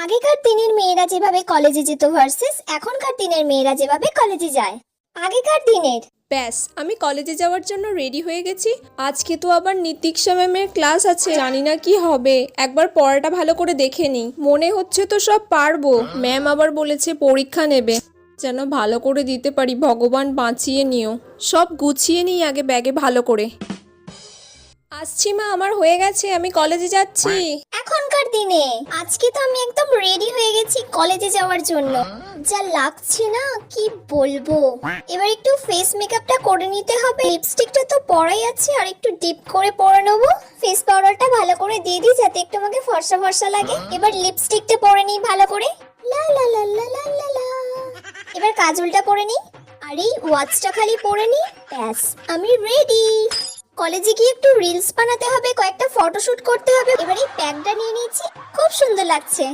আগেকার দিনের মেয়েরা যেভাবে কলেজে যেত ভার্সেস এখনকার দিনের মেয়েরা যেভাবে কলেজে যায়। আগেকার দিনের ব্যাস আমি কলেজে যাওয়ার জন্য রেডি হয়ে গেছি। আজকে তো আবার নীতিক্ষা ম্যামের ক্লাস আছে, জানি না কি হবে। একবার পড়াটা ভালো করে দেখে নিই। মনে হচ্ছে তো সব পারবো। ম্যাম আবার বলেছে পরীক্ষা নেবে, যেন ভালো করে দিতে পারি। ভগবান বাঁচিয়ে নিও। সব গুছিয়ে নিই আগে ব্যাগে ভালো করে। আসছি মা, আমার হয়ে গেছে, আমি কলেজে যাচ্ছি। এখনকার দিনে আজকে তো আমি একদম রেডি হয়ে গেছি কলেজে যাওয়ার জন্য। যা লাগছে না কি বলবো। এবার একটু ফেস মেকআপটা করে নিতে হবে। লিপস্টিকটা তো পরাই আছে, আর একটু ডিপ করে পরে নেবো। ফেস পাউডারটা ভালো করে দিয়ে দিই যাতে একটু আমাকে ফর্সা ফর্সা লাগে। এবার লিপস্টিকটা পরে নিই ভালো করে। লা লা লা লা লা লা লা। এবার কাজলটা পরে নিই, আর এই ওয়াচটা খালি পরে নিই। ব্যাস আমি রেডি। কলেজে গিয়ে একটু রিলস বানাতে হবে, কয়েকটা ফটোশুট করতে হবে। এবার এই প্যাকটা নিয়ে নিয়েছি, খুব সুন্দর লাগছে।